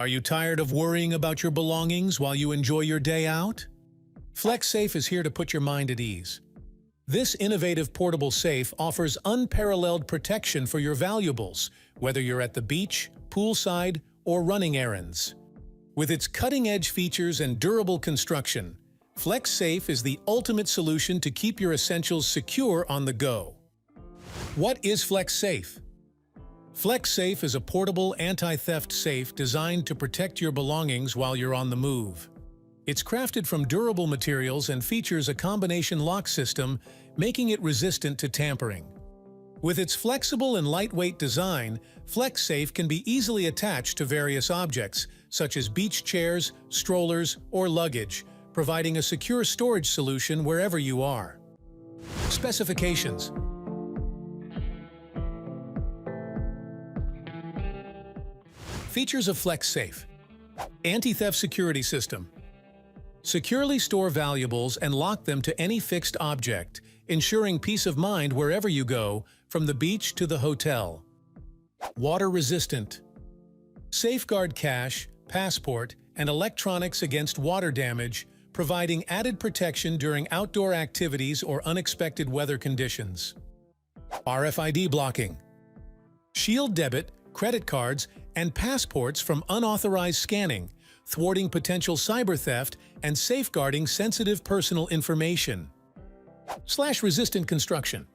Are you tired of worrying about your belongings while you enjoy your day out? FlexSafe is here to put your mind at ease. This innovative portable safe offers unparalleled protection for your valuables, whether you're at the beach, poolside, or running errands. With its cutting-edge features and durable construction, FlexSafe is the ultimate solution to keep your essentials secure on the go. What is FlexSafe? FlexSafe is a portable anti-theft safe designed to protect your belongings while you're on the move. It's crafted from durable materials and features a combination lock system, making it resistant to tampering. With its flexible and lightweight design, FlexSafe can be easily attached to various objects, such as beach chairs, strollers, or luggage, providing a secure storage solution wherever you are. Specifications. Features of FlexSafe: anti-theft security system. Securely store valuables and lock them to any fixed object, ensuring peace of mind wherever you go, from the beach to the hotel. Water-resistant. Safeguard cash, passport, and electronics against water damage, providing added protection during outdoor activities or unexpected weather conditions. RFID blocking. Shield debit, credit cards, and passports from unauthorized scanning, thwarting potential cyber theft and safeguarding sensitive personal information. Slash-resistant construction.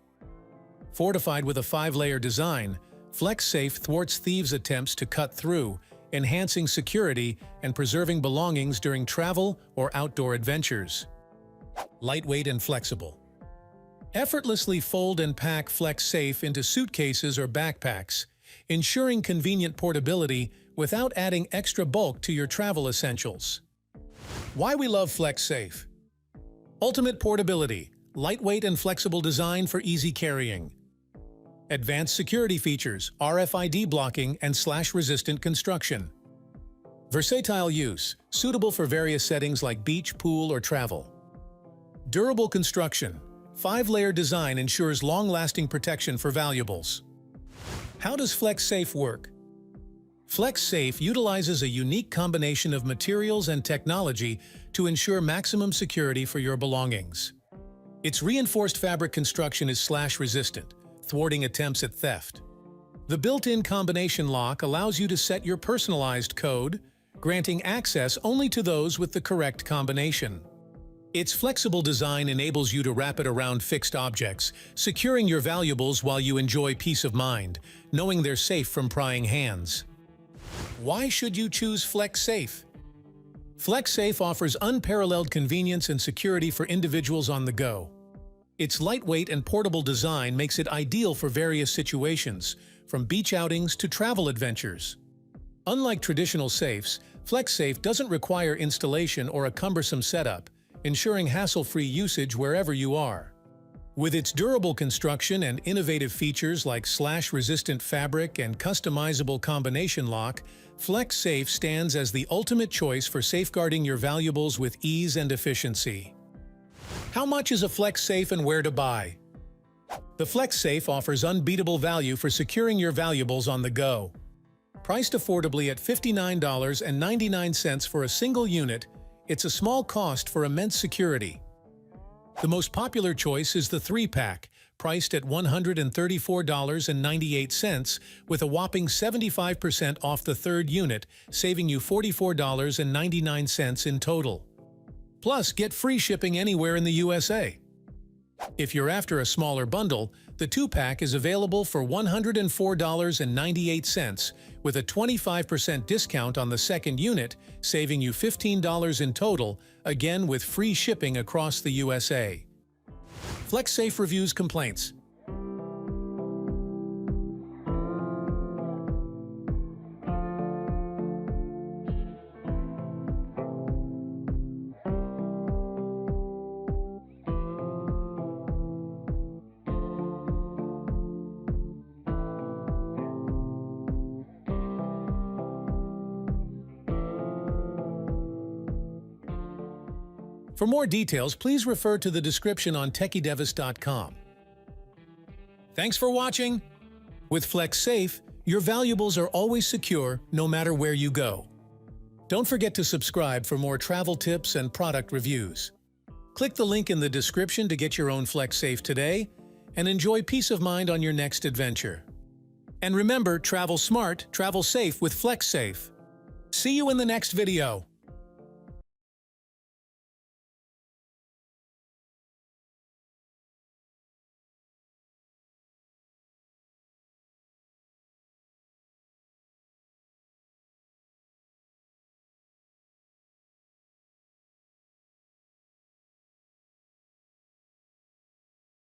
Fortified with a 5-layer design, FlexSafe thwarts thieves' attempts to cut through, enhancing security and preserving belongings during travel or outdoor adventures. Lightweight and flexible. Effortlessly fold and pack FlexSafe into suitcases or backpacks, ensuring convenient portability without adding extra bulk to your travel essentials. Why we love FlexSafe. Ultimate portability, lightweight and flexible design for easy carrying. Advanced security features, RFID blocking, and slash-resistant construction. Versatile use, suitable for various settings like beach, pool, or travel. Durable construction, 5-layer design ensures long-lasting protection for valuables. How does FlexSafe work? FlexSafe utilizes a unique combination of materials and technology to ensure maximum security for your belongings. Its reinforced fabric construction is slash-resistant, thwarting attempts at theft. The built-in combination lock allows you to set your personalized code, granting access only to those with the correct combination. Its flexible design enables you to wrap it around fixed objects, securing your valuables while you enjoy peace of mind, knowing they're safe from prying hands. Why should you choose FlexSafe? FlexSafe offers unparalleled convenience and security for individuals on the go. Its lightweight and portable design makes it ideal for various situations, from beach outings to travel adventures. Unlike traditional safes, FlexSafe doesn't require installation or a cumbersome setup, ensuring hassle-free usage wherever you are. With its durable construction and innovative features like slash-resistant fabric and customizable combination lock, FlexSafe stands as the ultimate choice for safeguarding your valuables with ease and efficiency. How much is a FlexSafe and where to buy? The FlexSafe offers unbeatable value for securing your valuables on the go. Priced affordably at $59.99 for a single unit, it's a small cost for immense security. The most popular choice is the 3-pack, priced at $134.98, with a whopping 75% off the third unit, saving you $44.99 in total. Plus, get free shipping anywhere in the USA. If you're after a smaller bundle, the 2-pack is available for $104.98, with a 25% discount on the second unit, saving you $15 in total, again with free shipping across the USA. FlexSafe Reviews complaints. For more details, please refer to the description on techidevis.com. Thanks for watching! With FlexSafe, your valuables are always secure no matter where you go. Don't forget to subscribe for more travel tips and product reviews. Click the link in the description to get your own FlexSafe today and enjoy peace of mind on your next adventure. And remember, travel smart, travel safe with FlexSafe. See you in the next video.